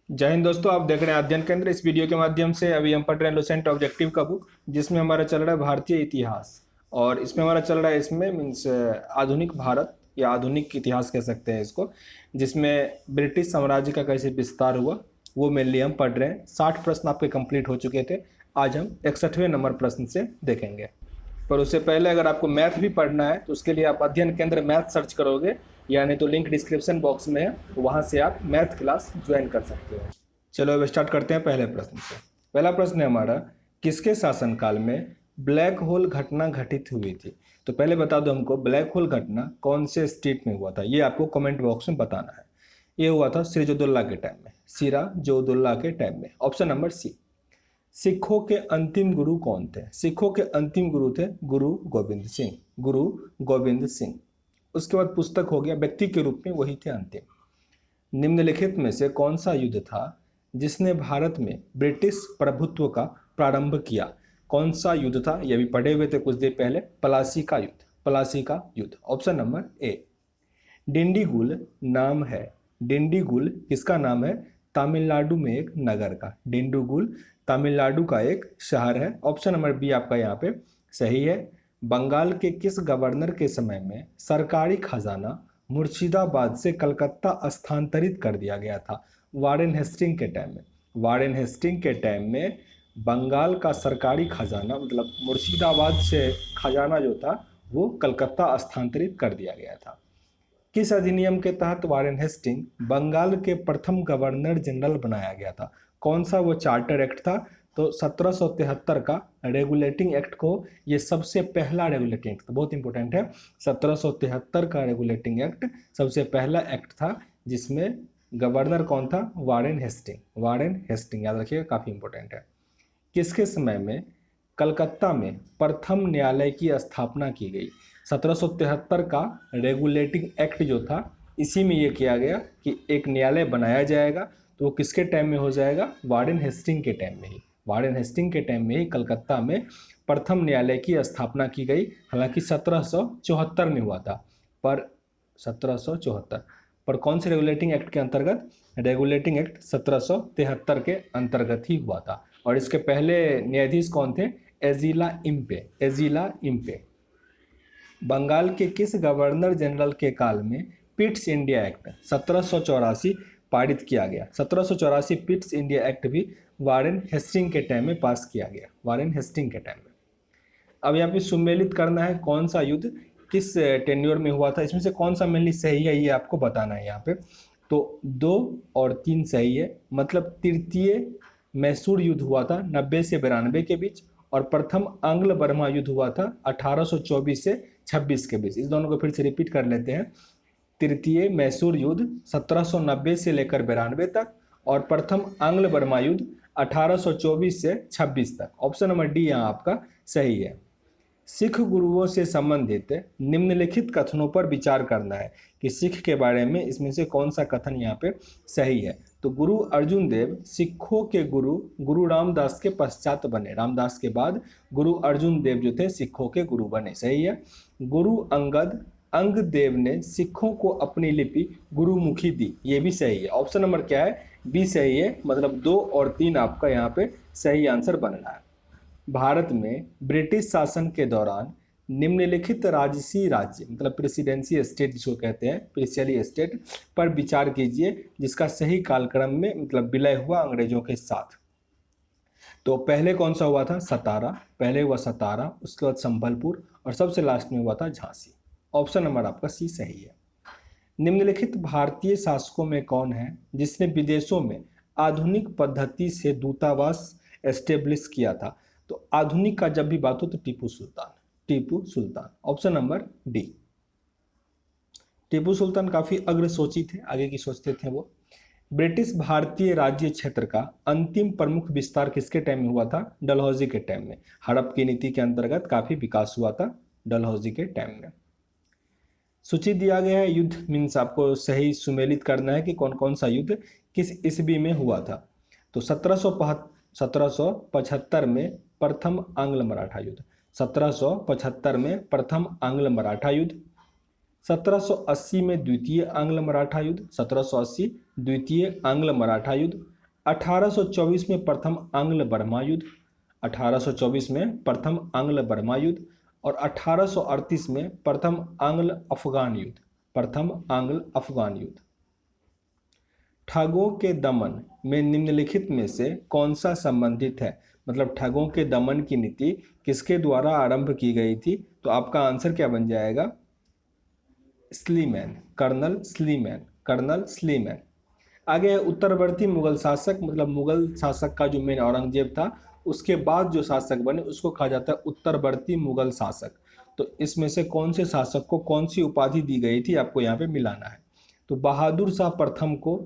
जय हिंद दोस्तों, आप देख रहे हैं अध्ययन केंद्र। इस वीडियो के माध्यम से अभी हम पढ़ रहे हैं लुसेंट ऑब्जेक्टिव का बुक, जिसमें हमारा चल रहा है भारतीय इतिहास। और इसमें हमारा चल रहा है इसमें मीन्स आधुनिक भारत या आधुनिक इतिहास कह सकते हैं इसको, जिसमें ब्रिटिश साम्राज्य का कैसे विस्तार हुआ वो मेनली हम पढ़ रहे हैं। 60 प्रश्न आपके कंप्लीट हो चुके थे। आज हम 61वें नंबर प्रश्न से देखेंगे। पर उससे पहले अगर आपको मैथ भी पढ़ना है तो उसके लिए आप अध्ययन केंद्र मैथ सर्च करोगे, यानी तो लिंक डिस्क्रिप्शन बॉक्स में है, वहाँ से आप मैथ क्लास ज्वाइन कर सकते हो। चलो अब स्टार्ट करते हैं पहले प्रश्न से। पहला प्रश्न है हमारा, किसके शासनकाल में ब्लैक होल घटना घटित हुई थी? तो पहले बता दो हमको, ब्लैक होल घटना कौन से स्टेट में हुआ था, ये आपको कमेंट बॉक्स में बताना है। ये हुआ था सिराजुद्दौला के टाइम में, सिराजुद्दौला के टाइम में। Option number C. सिखों के अंतिम गुरु कौन थे? सिखों के अंतिम गुरु थे गुरु गोविंद सिंह, गुरु गोविंद सिंह। उसके बाद पुस्तक हो गया, व्यक्ति के रूप में वही थे अंतिम। निम्नलिखित में से कौन सा युद्ध था जिसने भारत में ब्रिटिश प्रभुत्व का प्रारंभ किया? कौन सा युद्ध था? ये भी पढ़े हुए थे कुछ देर पहले, प्लासी का युद्ध, प्लासी का युद्ध। ऑप्शन नंबर ए। डिंडीगुल नाम है, डिंडीगुल किसका नाम है? तमिलनाडु में एक नगर का। डिंडीगुल तमिलनाडु का एक शहर है। ऑप्शन नंबर बी आपका यहाँ पे सही है। बंगाल के किस गवर्नर के समय में सरकारी खजाना मुर्शिदाबाद से कलकत्ता स्थानांतरित कर दिया गया था? वारेन हेस्टिंग के टाइम में। वारेन हेस्टिंग के टाइम में बंगाल का सरकारी खजाना मतलब मुर्शिदाबाद से खजाना जो था वो कलकत्ता स्थानांतरित कर दिया गया था। किस अधिनियम के तहत वारेन हेस्टिंग बंगाल के प्रथम गवर्नर जनरल बनाया गया था? कौन सा वो चार्टर एक्ट था? तो 1773 का रेगुलेटिंग एक्ट को, ये सबसे पहला रेगुलेटिंग एक्ट था, बहुत इंपॉर्टेंट है। 1773 का रेगुलेटिंग एक्ट सबसे पहला एक्ट था जिसमें गवर्नर कौन था? Warren Hasting. वारेन हेस्टिंग याद रखिएगा, काफ़ी इंपॉर्टेंट है। किसके समय में कलकत्ता में प्रथम न्यायालय की स्थापना की गई? 1773 का रेगुलेटिंग एक्ट जो था, इसी में ये किया गया कि एक न्यायालय बनाया जाएगा। तो वो किसके टाइम में हो जाएगा? वारेन हेस्टिंग के टाइम में ही। वारेन हेस्टिंग के टाइम में ही कलकत्ता में प्रथम न्यायालय की स्थापना की गई। हालांकि 1774 में हुआ था, पर 1774 पर कौन से रेगुलेटिंग एक्ट के अंतर्गत? रेगुलेटिंग एक्ट 1773 के अंतर्गत ही हुआ था। और इसके पहले न्यायाधीश कौन थे? एजीला इम्पे, एजीला इम्पे। बंगाल के किस गवर्नर जनरल के काल में पिट्स इंडिया एक्ट 1784 पारित किया गया? 1784 पिट्स इंडिया एक्ट भी वारेन हेस्टिंग के टाइम में पास किया गया, वारेन हेस्टिंग के टाइम में। अब यहाँ पे सुमेलित करना है कौन सा युद्ध किस टेन्योर में हुआ था, इसमें से कौन सा मेनली सही है ये आपको बताना है यहाँ पे। तो 2 और 3 सही है, मतलब तृतीय मैसूर युद्ध हुआ था 90 से 92 के बीच, और प्रथम आंग्ल बर्मा युद्ध हुआ था 1824 से 26 के बीच। इस दोनों को फिर से रिपीट कर लेते हैं। तृतीय मैसूर युद्ध 1790 से लेकर 92 तक, और प्रथम आंग्ल बर्मा युद्ध 1824 से 26 तक। ऑप्शन नंबर डी यहाँ आपका सही है। सिख गुरुओं से संबंधित निम्नलिखित कथनों पर विचार करना है कि सिख के बारे में इसमें से कौन सा कथन यहाँ पे सही है। तो गुरु अर्जुन देव सिखों के गुरु गुरु रामदास के पश्चात बने। रामदास के बाद गुरु अर्जुन देव जो थे सिखों के गुरु बने, सही है। गुरु अंग देव ने सिखों को अपनी लिपि गुरुमुखी दी, ये भी सही है। ऑप्शन नंबर क्या है? बी सही है, मतलब 2 और 3 आपका यहाँ पे सही आंसर बन रहा है। भारत में ब्रिटिश शासन के दौरान निम्नलिखित राजसी राज्य मतलब प्रेसिडेंसी स्टेट जिसको कहते हैं, प्रेसिडेंशियल स्टेट पर विचार कीजिए जिसका सही कालक्रम में मतलब विलय हुआ अंग्रेजों के साथ। तो पहले कौन सा हुआ था? सतारा। पहले हुआ सतारा, उसके बाद संबलपुर, और सबसे लास्ट में हुआ था झांसी। ऑप्शन नंबर आपका सी सही है। निम्नलिखित भारतीय शासकों में कौन है जिसने विदेशों में आधुनिक पद्धति से दूतावास एस्टेब्लिश किया था? तो आधुनिक का जब भी बात हो तो Tipu Sultan, Tipu Sultan. Option number D. Tipu Sultan काफी अग्रसोची थे, आगे की सोचते थे वो। ब्रिटिश भारतीय राज्य क्षेत्र का अंतिम प्रमुख विस्तार किसके टाइम में हुआ था? डलहौजी के टाइम में। हड़प की नीति के अंतर्गत काफी विकास हुआ था डलहौजी के टाइम में। सूची दिया गया है युद्ध, मीन्स आपको सही सुमेलित करना है कि कौन कौन सा युद्ध किस ईस्वी में हुआ था। तो 1775 में प्रथम आंग्ल मराठा युद्ध, 1775 में प्रथम आंग्ल मराठा युद्ध, 1780 में द्वितीय आंग्ल मराठा युद्ध, 1780 द्वितीय आंग्ल मराठा युद्ध, 1824 में प्रथम आंग्ल बर्मा युद्ध, 1824 में प्रथम आंग्ल बर्मा युद्ध, और 1838 में प्रथम आंग्ल अफगान युद्ध, प्रथम आंग्ल अफगान युद्ध। ठगों के दमन में निम्नलिखित में से कौन सा संबंधित है? मतलब ठगों के दमन की नीति किसके द्वारा आरंभ की गई थी? तो आपका आंसर क्या बन जाएगा? Sleeman, colonel Sleeman, colonel Sleeman. आगे है उत्तरवर्ती मुगल शासक, मतलब मुगल शासक का जो मेन औरंगजेब था उसके बाद जो शासक बने उसको कहा जाता है उत्तरवर्ती मुगल शासक। तो इसमें से कौन से शासक को कौन सी उपाधि दी गई थी आपको यहाँ पे मिलाना है। तो बहादुर शाह प्रथम को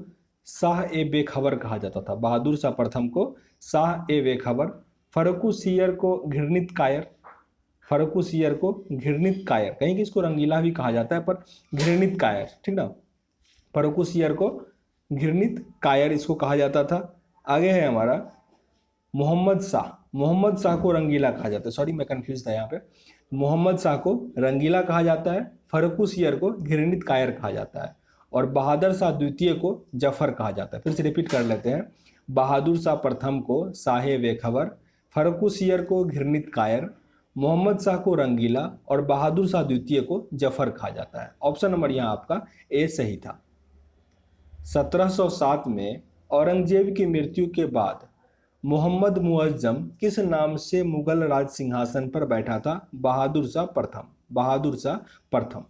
शाह ए बेखबर कहा जाता था, बहादुर शाह प्रथम को शाह ए बेखबर। फर्रुखसियर को घृणित कायर, फर्रुखसियर को घृणित कायर, कहीं कि इसको रंगीला भी कहा जाता है पर घृणित कायर, ठीक ना। फर्रुखसियर को घृणित कायर इसको कहा जाता था। आगे है हमारा मोहम्मद शाह, मोहम्मद शाह को रंगीला कहा जाता है, सॉरी मैं कंफ्यूज था यहाँ पे। मोहम्मद शाह को रंगीला कहा जाता है, फर्रुखसियर को घृणित कायर कहा जाता है, और बहादुर शाह द्वितीय को जफर कहा जाता है। फिर से रिपीट कर लेते हैं, बहादुर शाह प्रथम को शाह बेखबर, फर्रुखसियर को घृणित कायर, मोहम्मद शाह को रंगीला और बहादुर शाह द्वितीय को जफर कहा जाता है। ऑप्शन नंबर यहाँ आपका ए सही था। 1707 में औरंगजेब की मृत्यु के बाद मोहम्मद मुअज्जम किस नाम से मुगल राज सिंहासन पर बैठा था? बहादुर शाह प्रथम, बहादुर शाह प्रथम।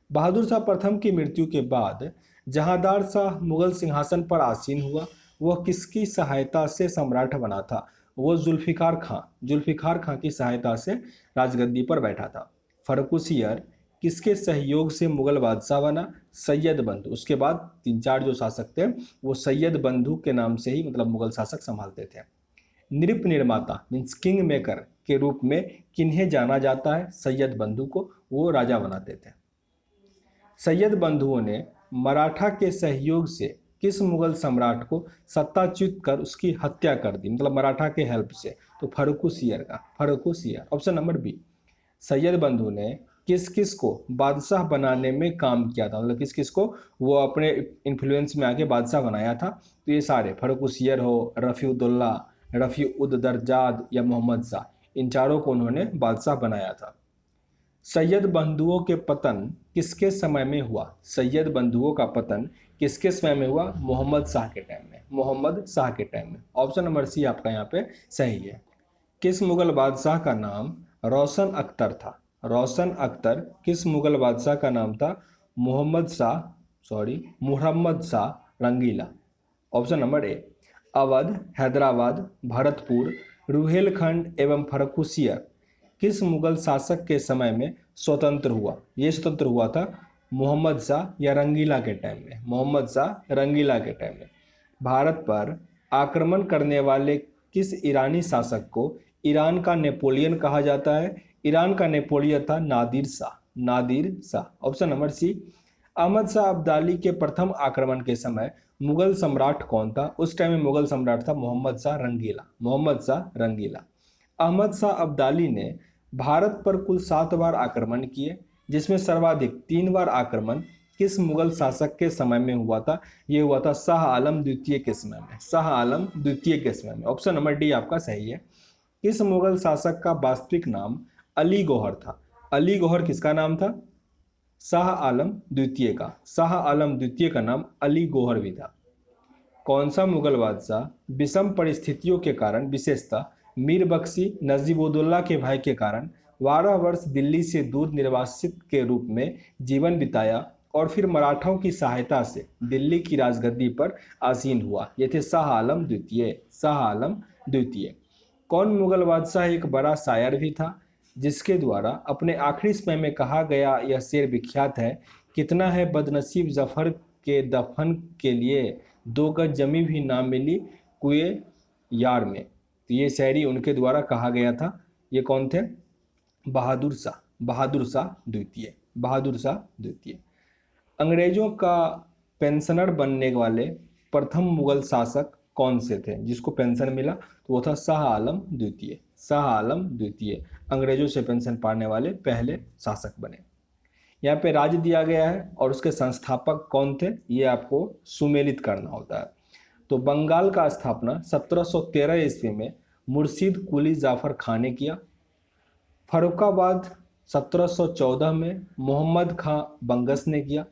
बहादुर शाह प्रथम की मृत्यु के बाद जहांदार शाह मुगल सिंहासन पर आसीन हुआ। वह किसकी सहायता से सम्राट बना था? वो जुल्फिकार खां, जुल्फिकार खां की सहायता से राजगद्दी पर बैठा था। फर्रुखसियर किसके सहयोग से मुगल बादशाह बना? सैयद बंधु। उसके बाद 3-4 जो शासक थे वो सैयद बंधु के नाम से ही मतलब मुगल शासक संभालते थे। नृप निर्माता मीन्स किंग मेकर के रूप में किन्हें जाना जाता है? सैयद बंधु को, वो राजा बनाते थे। सैयद बंधुओं ने मराठा के सहयोग से किस मुगल सम्राट को सत्ताच्युत कर उसकी हत्या कर दी? मतलब मराठा के हेल्प से। तो फर्रुखसियर का, Farrukhsiyar, option number B. Sayyid बंधु ने किस किस को बादशाह बनाने में काम किया था? मतलब किस किस को वो अपने इन्फ्लुएंस में आके बादशाह बनाया था? तो ये सारे, फर्रुखसियर हो, रफ़ीउद्दौला, रफ़ीउद्दर्जाद या मोहम्मद शाह, इन चारों को उन्होंने बादशाह बनाया था। सैयद बंधुओं के पतन किसके समय में हुआ? सैयद बंधुओं का पतन किसके समय में हुआ? मोहम्मद शाह के टाइम में, मोहम्मद शाह के टाइम में। ऑप्शन नंबर सी आपका यहाँ पे सही है। किस मुगल बादशाह का नाम रोशन अख्तर था? रोशन अख्तर किस मुगल बादशाह का नाम था? Muhammad Shah Rangeela. Option number A. Awadh, Hyderabad, Bharatpur, Rohilkhand एवं फर्रुखसियर किस मुगल शासक के समय में स्वतंत्र हुआ? ये स्वतंत्र हुआ था मोहम्मद शाह या रंगीला के टाइम में, मोहम्मद शाह रंगीला के टाइम में। भारत पर आक्रमण करने वाले किस ईरानी शासक को ईरान का नेपोलियन कहा जाता है? ईरान का नेपोलियन था Nadir Shah, Nadir Shah. Option number C. Ahmad Shah Abdali के प्रथम आक्रमण के समय मुगल सम्राट कौन था? उस टाइम में मुगल सम्राट था मोहम्मद शाह रंगीला, मोहम्मद शाह रंगीला। अहमद शाह अब्दाली ने भारत पर कुल 7 बार आक्रमण किए, जिसमें सर्वाधिक 3 बार आक्रमण किस मुगल शासक के समय में हुआ था? ये हुआ था शाह आलम द्वितीय के समय में, शाह आलम द्वितीय के समय में। ऑप्शन नंबर डी आपका सही है। किस मुगल शासक का वास्तविक नाम अली गौहर था? अली गौहर किसका नाम था? शाह आलम द्वितीय का, शाह आलम द्वितीय का नाम अली गौहर भी था। कौन सा मुगल बादशाह विषम परिस्थितियों के कारण, विशेषतः मीर बख्शी नजीबुद्दौला के भाई के कारण 12 वर्ष दिल्ली से दूर निर्वासित के रूप में जीवन बिताया और फिर मराठाओं की सहायता से दिल्ली की राजगद्दी पर आसीन हुआ? ये थे शाह आलम द्वितीय, शाह आलम द्वितीय। कौन मुगल बादशाह एक बड़ा शायर भी था, जिसके द्वारा अपने आखिरी समय में कहा गया यह शेर विख्यात है, कितना है बदनसीब जफर के दफन के लिए 2 गज जमी भी ना मिली कुए यार में? तो ये शायरी उनके द्वारा कहा गया था। ये कौन थे? बहादुर शाह, बहादुर शाह द्वितीय, बहादुर शाह द्वितीय। अंग्रेजों का पेंशनर बनने वाले प्रथम मुगल शासक कौन से थे जिसको पेंशन मिला? तो वो था शाह आलम द्वितीय, शाह आलम द्वितीय अंग्रेजों से पेंशन पाने वाले पहले शासक बने। यहाँ पे राज्य दिया गया है और उसके संस्थापक कौन थे ये आपको सुमेलित करना होता है। तो बंगाल का स्थापना 1713 ईस्वी में मुर्शीद कुली जाफर खां ने किया। फर्रुखाबाद 1714 में मोहम्मद खां बंगस ने किया।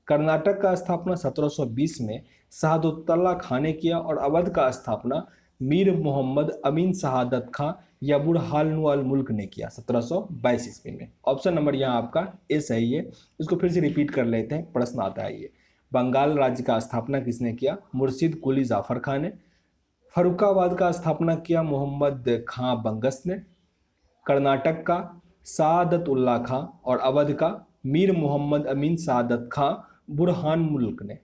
कर्नाटक का स्थापना 1720 में शहादतुल्ला खां ने किया और अवध का स्थापना मीर मोहम्मद अमीन शहादत खां या बुरहान अल मुल्क ने किया 1722 ईस्वी में। ऑप्शन नंबर यहाँ आपका ए सही है। इसको फिर से रिपीट कर लेते हैं, प्रश्न आता है ये। बंगाल राज्य का स्थापना किसने किया? मुर्शीद कुली जाफर खां ने। फर्रुखाबाद का स्थापना किया मोहम्मद खां बंगस ने। कर्नाटक का शहादतुल्ला खां और अवध का मीर मोहम्मद अमीन शहादत खां बुरहान मुल्क ने।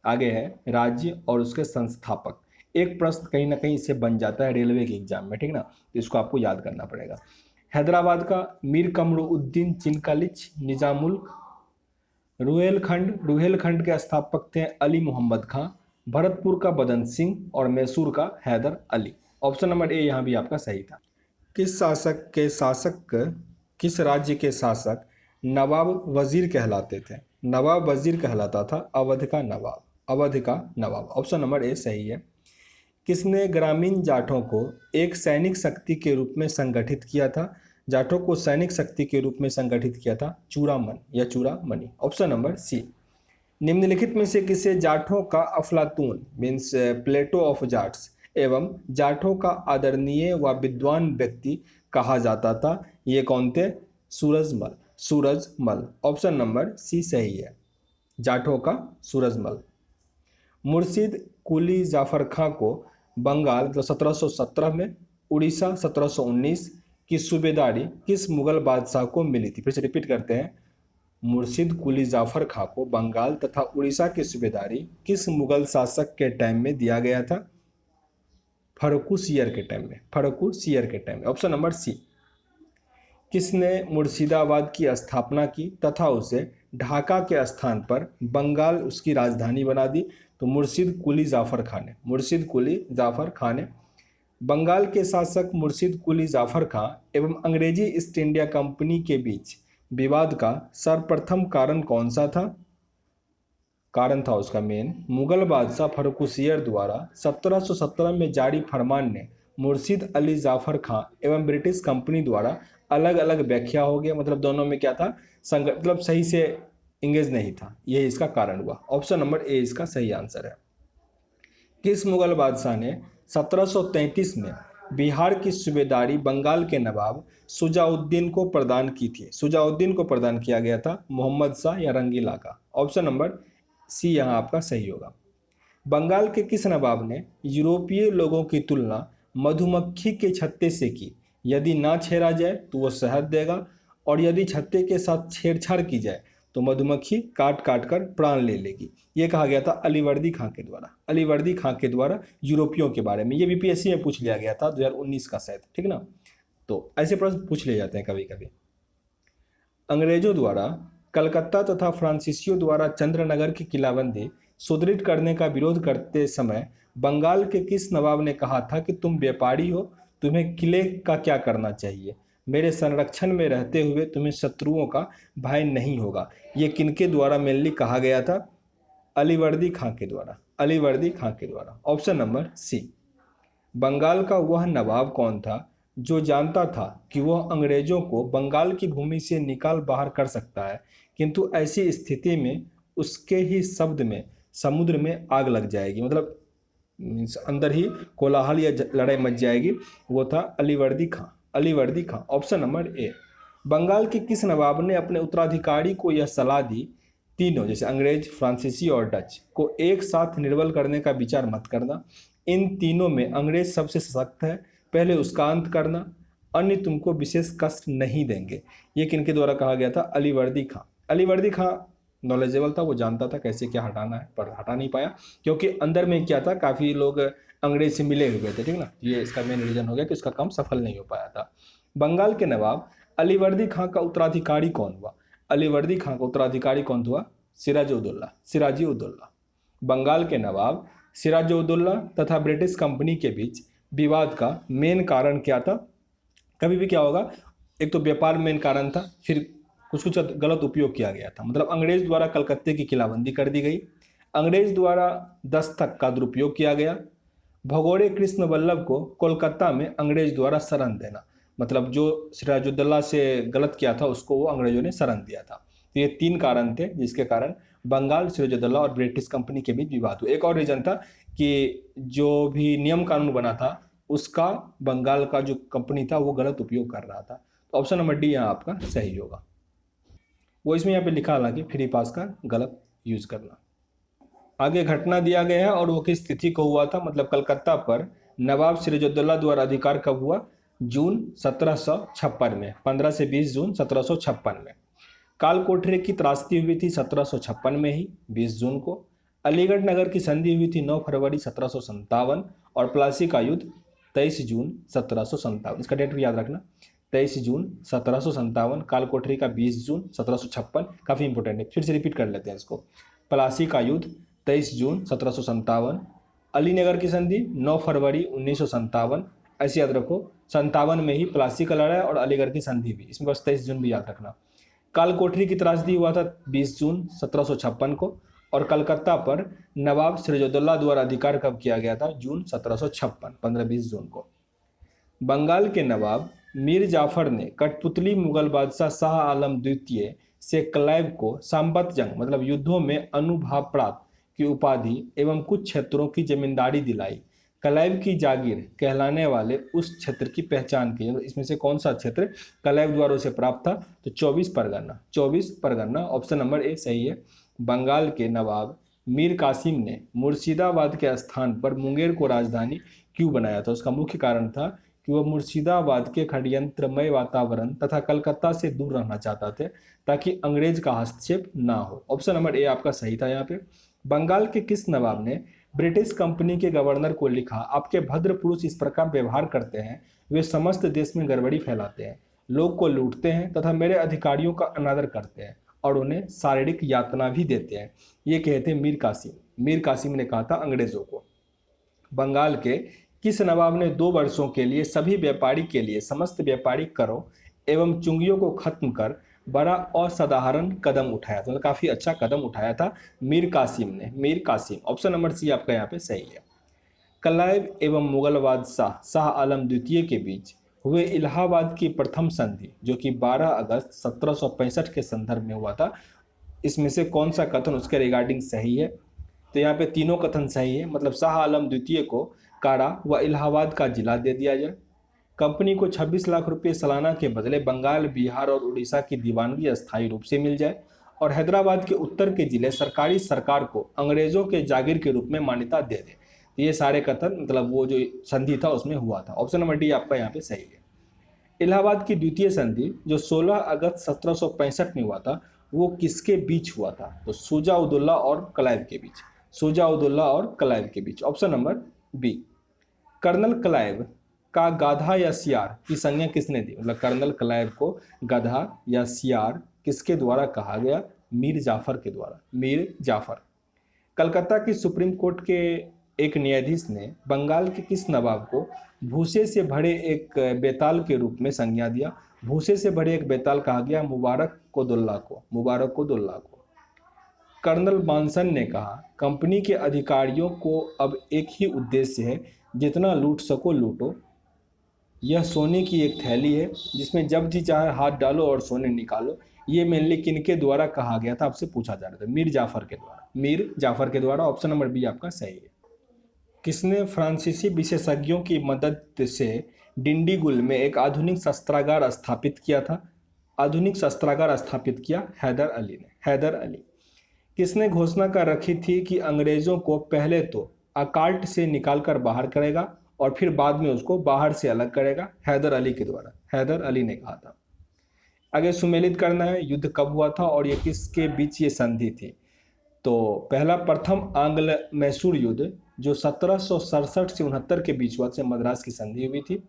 आगे है राज्य और उसके संस्थापक। एक प्रश्न कहीं ना कहीं इससे बन जाता है रेलवे के एग्जाम में, ठीक ना, तो इसको आपको याद करना पड़ेगा। हैदराबाद का मीर कमरुद्दीन चिनकालिच निजामुल। रुहेलखंड के स्थापक थे अली मोहम्मद खां। भरतपुर का बदन सिंह और मैसूर का Hyder Ali. Option number A यहाँ भी आपका सही था। किस राज्य के शासक नवाब वजीर कहलाते थे? नवाब वजीर कहलाता था अवध का नवाब। ऑप्शन नंबर ए सही है। किसने ग्रामीण जाटों को एक सैनिक शक्ति के रूप में संगठित किया था? जाटों को सैनिक शक्ति के रूप में संगठित किया था चूड़ामन या चूड़ामणि। ऑप्शन नंबर सी। निम्नलिखित में से किसे जाटों का अफलातून मीन्स प्लेटो ऑफ जाट्स एवं जाटों का आदरणीय व विद्वान व्यक्ति कहा जाता था? ये कौन थे? सूरजमल। ऑप्शन नंबर सी सही है, जाटों का सूरजमल। मुर्शीद कुली जाफर खां को बंगाल 1717 में, उड़ीसा 1719 की सूबेदारी किस मुगल बादशाह को मिली थी? फिर से रिपीट करते हैं। मुर्शीद कुली जाफर खां को बंगाल तथा उड़ीसा की सूबेदारी किस मुगल शासक के टाइम में दिया गया था? फर्रुखसियर के टाइम में। Option number C. किसने मुर्शिदाबाद की स्थापना की तथा उसे ढाका के स्थान पर बंगाल उसकी राजधानी बना दी? तो मुर्शीद कुली जाफर खां ने। बंगाल के शासक मुर्शीद कुली जाफर खां एवं अंग्रेजी ईस्ट इंडिया कंपनी के बीच विवाद का सर्वप्रथम कारण कौन सा था? कारण था उसका मेन मुगल बादशाह फर्रुखसियर द्वारा 1717 में जारी फरमान ने मुर्शीद अली जाफर खां एवं ब्रिटिश कंपनी द्वारा अलग अलग व्याख्या हो गया। मतलब दोनों में क्या था, मतलब सही से इंगेज नहीं था, यही इसका कारण हुआ। ऑप्शन नंबर ए इसका सही आंसर है। किस मुगल बादशाह ने 1733 में बिहार की सूबेदारी बंगाल के नवाब शुजाउद्दीन को प्रदान की थी? शुजाउद्दीन को प्रदान किया गया था मोहम्मद शाह या रंगीला का। ऑप्शन नंबर सी यहाँ आपका सही होगा। बंगाल के किस नवाब ने यूरोपीय लोगों की तुलना मधुमक्खी के छत्ते से की? यदि ना छेड़ा जाए तो वो शहद देगा और यदि छत्ते के साथ छेड़छाड़ की जाए तो मधुमक्खी काट काट कर प्राण ले लेगी। ये कहा गया था अलीवर्दी खां के द्वारा यूरोपियों के बारे में। ये बीपीएससी में पूछ लिया गया था 2019 का शायद, ठीक ना। तो ऐसे प्रश्न पूछ लिए जाते हैं कभी कभी। अंग्रेजों द्वारा कलकत्ता तथा फ्रांसीसियों द्वारा चंद्रनगर की किलाबंदी सुदृढ़ करने का विरोध करते समय बंगाल के किस नवाब ने कहा था कि तुम व्यापारी हो, तुम्हें किले का क्या करना चाहिए? मेरे संरक्षण में रहते हुए तुम्हें शत्रुओं का भय नहीं होगा। ये किनके द्वारा मेनली कहा गया था? अलीवर्दी खां के द्वारा। ऑप्शन नंबर सी। बंगाल का वह नवाब कौन था जो जानता था कि वह अंग्रेजों को बंगाल की भूमि से निकाल बाहर कर सकता है, किंतु ऐसी स्थिति में उसके ही शब्द में समुद्र में आग लग जाएगी, मतलब अंदर ही कोलाहल या लड़ाई मच जाएगी? वो था Alivardi Khan. Option number A. Bengal के किस नवाब ने अपने उत्तराधिकारी को यह सलाह दी, तीनों जैसे अंग्रेज, फ्रांसीसी और डच को एक साथ निर्बल करने का विचार मत करना। इन तीनों में अंग्रेज सबसे सशक्त है, पहले उसका अंत करना, अन्य तुमको विशेष कष्ट नहीं देंगे। ये किनके द्वारा कहा गया था? अलीवर्दी खां नॉलेजेबल था, वो जानता था कैसे क्या हटाना है, पर हटा नहीं पाया क्योंकि अंदर में क्या था, काफ़ी लोग अंग्रेज से मिले हुए थे, ठीक ना। ये इसका मेन रीजन हो गया कि उसका काम सफल नहीं हो पाया था। बंगाल के नवाब अलीवर्दी खां का उत्तराधिकारी कौन हुआ? सिराजुद्दौला। बंगाल के नवाब सिराजुद्दौला तथा ब्रिटिश कंपनी के बीच विवाद का मेन कारण क्या था? कभी भी क्या होगा, एक तो व्यापार मेन कारण था, फिर कुछ गलत उपयोग किया गया था। मतलब अंग्रेज द्वारा कलकत्ते की किलाबंदी कर दी गई, अंग्रेज द्वारा दस्तक का दुरुपयोग किया गया। भगोड़े कृष्ण वल्लभ को कोलकाता में अंग्रेज द्वारा शरण देना, मतलब जो सिराजुद्दौला से गलत किया था उसको वो अंग्रेजों ने शरण दिया था। तो ये 3 कारण थे जिसके कारण बंगाल, सिराजुद्दौला और ब्रिटिश कंपनी के बीच विवाद हुआ। एक और रीजन था कि जो भी नियम कानून बना था उसका बंगाल का जो कंपनी था वो गलत उपयोग कर रहा था। तो ऑप्शन नंबर डी यहाँ आपका सही होगा। वो इसमें यहाँ पे लिखा, हालांकि फ्री पास का गलत यूज करना। आगे घटना दिया गया है और वो किस तिथि को हुआ था, मतलब कलकत्ता पर नवाब सिराजुद्दौला द्वारा अधिकार कब हुआ? जून 1756 में, 15 से 20 जून 1756 में। काल कोठरी की त्रासदी हुई थी 1756 में ही, 20 जून को। अलीगढ़ नगर की संधि हुई थी 9 फरवरी 1757 और प्लासी का युद्ध 23 जून 1757। इसका डेट भी याद रखना, 23 जून 1757। काल कोठरी का 20 जून 1756, काफ़ी इंपॉर्टेंट है, फिर से रिपीट कर लेते हैं इसको। प्लासी का युद्ध 23 जून 1757। अलीनगर की संधि 9 फरवरी 1957, ऐसे याद रखो। 57 में ही प्लासी का लड़ाई और अलीगढ़ की संधि भी, इसमें बस 23 जून भी याद रखना। काल कोठरी की त्रासदी हुआ था 20 जून 1756 को और कलकत्ता पर नवाब सिराजुद्दौला द्वारा अधिकार कब किया गया था? जून 1756, 15-20 जून को। बंगाल के नवाब मीर जाफर ने कठपुतली मुगल बादशाह शाह आलम द्वितीय से क्लाइव को सांबत जंग, मतलब युद्धों में अनुभाव प्राप्त की उपाधि एवं कुछ क्षेत्रों की जमींदारी दिलाई। क्लाइव की जागीर कहलाने वाले उस क्षेत्र की पहचान की, इसमें से कौन सा क्षेत्र क्लाइव द्वारा उसे प्राप्त था? तो 24 परगना, 24 परगना, ऑप्शन नंबर ए सही है। बंगाल के नवाब मीर कासिम ने मुर्शिदाबाद के स्थान पर मुंगेर को राजधानी क्यों बनाया था? उसका मुख्य कारण था कि वह मुर्शिदाबाद के षड्यंत्रमय वातावरण तथा कलकत्ता से दूर रहना चाहता थे ताकि अंग्रेज का हस्तक्षेप ना हो। ऑप्शन नंबर ए आपका सही था यहाँ पे। बंगाल के किस नवाब ने ब्रिटिश कंपनी के गवर्नर को लिखा, आपके भद्र पुरुष इस प्रकार व्यवहार करते हैं, वे समस्त देश में गड़बड़ी फैलाते हैं, लोग को लूटते हैं तथा मेरे अधिकारियों का अनादर करते हैं और उन्हें शारीरिक यातना भी देते हैं। ये कहते मीर कासिम। मीर कासिम ने कहा था अंग्रेजों को। बंगाल के किस नवाब ने 2 वर्षों के लिए सभी व्यापारी के लिए समस्त व्यापारिक करों एवं चुंगियों को खत्म कर बड़ा असाधारण कदम उठाया? तो मतलब काफी अच्छा कदम उठाया था मीर कासिम ने। Mir Qasim, option number C आपका यहाँ पे सही है। क्लाइव एवं मुगल बादशाह शाह आलम द्वितीय के बीच हुए इलाहाबाद की प्रथम संधि, जो कि 12 अगस्त 1765 के संदर्भ में हुआ था, इसमें से कौन सा कथन उसके रिगार्डिंग सही है? तो यहाँ पे तीनों कथन सही है, मतलब शाह आलम द्वितीय को कारा व इलाहाबाद का जिला दे दिया जाए, कंपनी को 26 लाख रुपए सालाना के बदले बंगाल, बिहार और उड़ीसा की दीवानगी अस्थायी रूप से मिल जाए और हैदराबाद के उत्तर के जिले सरकारी सरकार को अंग्रेजों के जागीर के रूप में मान्यता दे दे। ये सारे कथन, मतलब वो जो संधि था उसमें हुआ था। ऑप्शन नंबर डी आपका यहाँ पे सही है। इलाहाबाद की द्वितीय संधि जो 16 अगस्त 1765 में हुआ था वो किसके बीच हुआ था? तो शुजा-उद-दौला और क्लाइव के बीच। शुजा-उद-दौला और क्लाइव के बीच, option number B. Colonel Clive का गाधा या सियार की संज्ञा किसने दी? मतलब कर्नल क्लाइव को गधा या सियार किसके द्वारा कहा गया? मीर जाफर के द्वारा। मीर जाफर। कलकत्ता की सुप्रीम कोर्ट के एक न्यायाधीश ने बंगाल के किस नवाब को भूसे से भरे एक बेताल के रूप में संज्ञा दिया? भूसे से भरे एक बेताल कहा गया मुबारक-उद-दौला को। मुबारक-उद-दौला को। कर्नल बांसन ने कहा, कंपनी के अधिकारियों को अब एक ही उद्देश्य है, जितना लूट सको लूटो। यह सोने की एक थैली है जिसमें जब जी चाहे हाथ डालो और सोने निकालो। ये मेनली किनके द्वारा कहा गया था आपसे पूछा जा रहा था? मीर जाफर के द्वारा। मीर जाफर के द्वारा, ऑप्शन नंबर बी आपका सही है। किसने फ्रांसीसी विशेषज्ञों की मदद से डिंडीगुल में एक आधुनिक शस्त्रागार स्थापित किया था? आधुनिक शस्त्रागार स्थापित किया हैदर अली ने। हैदर अली। किसने घोषणा कर रखी थी कि अंग्रेजों को पहले तो अकाल्ट से निकालकर बाहर करेगा और फिर बाद में उसको बाहर से अलग करेगा? हैदर अली के द्वारा। हैदर अली ने कहा था। आगे सुमेलित करना है, युद्ध कब हुआ था और ये किसके बीच ये संधि थी? तो पहला प्रथम आंग्ल मैसूर युद्ध जो 1767 से 69 के बीच हुआ से मद्रास की संधि हुई थी।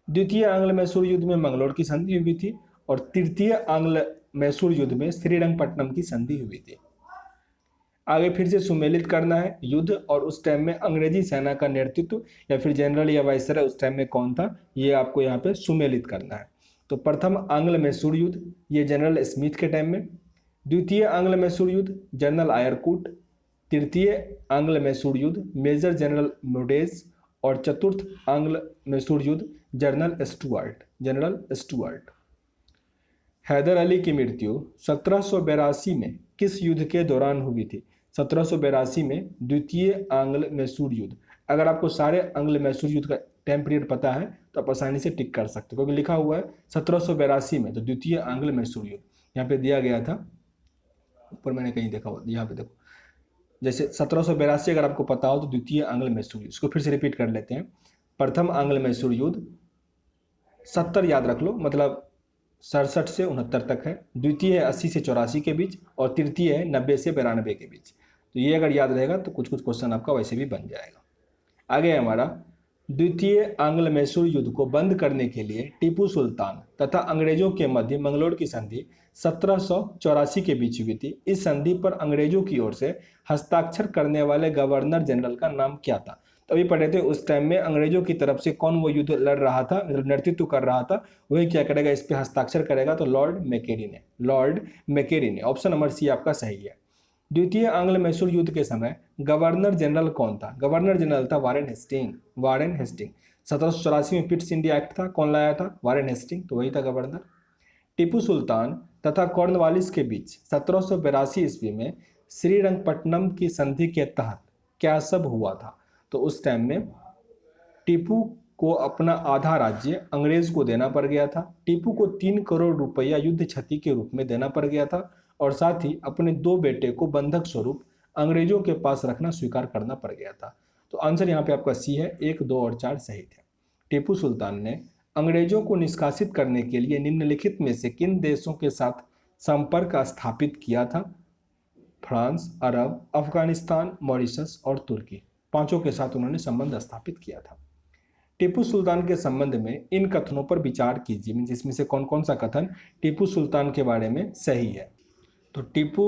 द्वितीय आंग्ल मैसूर युद्ध में मंगलौर की संधि हुई थी और तृतीय आंग्ल मैसूर युद्ध में श्रीरंगपट्टनम की संधि हुई थी। आगे फिर से सुमेलित करना है युद्ध और उस टाइम में अंग्रेजी सेना का नेतृत्व या फिर जनरल या वाइसराय उस टाइम में कौन था, ये आपको यहाँ पे सुमेलित करना है। तो प्रथम आंग्ल मैसूर युद्ध ये जनरल स्मिथ के टाइम में, द्वितीय आंग्ल मैसूर युद्ध जनरल आयरकूट, तृतीय आंग्ल मैसूर युद्ध मेजर जनरल मोडेज, और चतुर्थ आंग्ल मैसूर युद्ध जनरल स्टुअर्ट। हैदर अली की मृत्यु 1782 में किस युद्ध के दौरान हुई थी? 1782 में द्वितीय आंग्ल मैसूर युद्ध। अगर आपको सारे आंग्ल मैसूर युद्ध का टाइम पीरियड पता है तो आप आसानी से टिक कर सकते हो, क्योंकि लिखा हुआ है 1782 में, तो द्वितीय आंग्ल मैसूर युद्ध यहाँ पे दिया गया था। ऊपर मैंने कहीं देखा हुआ, यहाँ पे देखो, जैसे 1782 अगर आपको पता हो तो द्वितीय आंग्ल मैसूर युद्ध। इसको फिर से रिपीट कर लेते हैं। प्रथम आंग्ल मैसूर युद्ध 70 याद रख लो, मतलब 67 से 69 तक है। द्वितीय है 80 से 84 के बीच, और तृतीय है 90 से 92 के बीच। तो ये अगर याद रहेगा तो कुछ कुछ क्वेश्चन आपका वैसे भी बन जाएगा। आगे हमारा द्वितीय आंग्ल मैसूर युद्ध को बंद करने के लिए टीपू सुल्तान तथा अंग्रेजों के मध्य मंगलोर की संधि 1784 के बीच हुई थी। इस संधि पर अंग्रेजों की ओर से हस्ताक्षर करने वाले गवर्नर जनरल का नाम क्या था? तो अभी पढ़े थे, उस टाइम में अंग्रेजों की तरफ से कौन वो युद्ध लड़ रहा था, मतलब नेतृत्व कर रहा था, वही क्या करेगा, इस पे हस्ताक्षर करेगा, तो लॉर्ड मैकेरी ने। ऑप्शन नंबर सी आपका सही है। द्वितीय आंग्ल मैसूर युद्ध के समय गवर्नर जनरल कौन था? गवर्नर जनरल था वारेन हेस्टिंग। 1784 में पिट्स इंडिया एक्ट था, कौन लाया था? वारेन हेस्टिंग, तो वही था गवर्नर। टीपू सुल्तान तथा कॉर्नवालिस के बीच 1782 ईस्वी में श्रीरंगपट्टनम की संधि के तहत क्या सब हुआ था? तो उस टाइम में टीपू को अपना आधा राज्य अंग्रेज को देना पड़ गया था। टीपू को 3 करोड़ रुपया युद्ध क्षति के रूप में देना पड़ गया था, और साथ ही अपने 2 बेटे को बंधक स्वरूप अंग्रेजों के पास रखना स्वीकार करना पड़ गया था। तो आंसर यहाँ पे आपका सी है, 1, 2 और 4 सही थे। टीपू सुल्तान ने अंग्रेजों को निष्कासित करने के लिए निम्नलिखित में से किन देशों के साथ संपर्क स्थापित किया था? फ्रांस, अरब, अफगानिस्तान, मॉरिशस और तुर्की, पांचों के साथ उन्होंने संबंध स्थापित किया था। टीपू सुल्तान के संबंध में इन कथनों पर विचार कीजिए, जिसमें से कौन कौन सा कथन टीपू सुल्तान के बारे में सही है। तो टीपू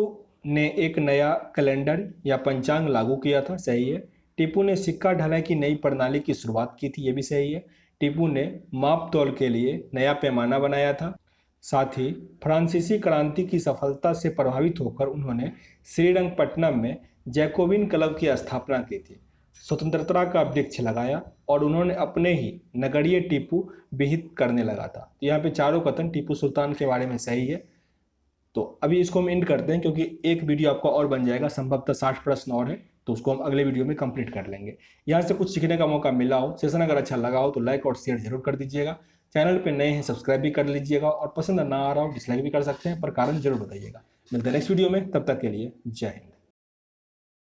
ने एक नया कैलेंडर या पंचांग लागू किया था, सही है। टीपू ने सिक्का ढलाई की नई प्रणाली की शुरुआत की थी, ये भी सही है। टीपू ने माप तौल के लिए नया पैमाना बनाया था। साथ ही फ्रांसीसी क्रांति की सफलता से प्रभावित होकर उन्होंने श्रीरंगपट्टनम में जैकोबिन क्लब की स्थापना की थी, स्वतंत्रता का वृक्ष लगाया, और उन्होंने अपने ही नगरीय टीपू विहित करने लगा था। तो यहाँ पे चारों कथन टीपू सुल्तान के बारे में सही है। तो अभी इसको हम एंड करते हैं, क्योंकि एक वीडियो आपका और बन जाएगा, संभवतः 60 प्रश्न और है, तो उसको हम अगले वीडियो में कंप्लीट कर लेंगे। यहाँ से कुछ सीखने का मौका मिला हो, सेशन अगर अच्छा लगा हो तो लाइक और शेयर जरूर कर दीजिएगा। चैनल पे नए हैं सब्सक्राइब भी कर लीजिएगा, और पसंद ना आ रहा हो डिसलाइक भी कर सकते हैं, पर कारण जरूर बताइएगा। मिलते हैं नेक्स्ट वीडियो में, तब तक के लिए जय हिंद।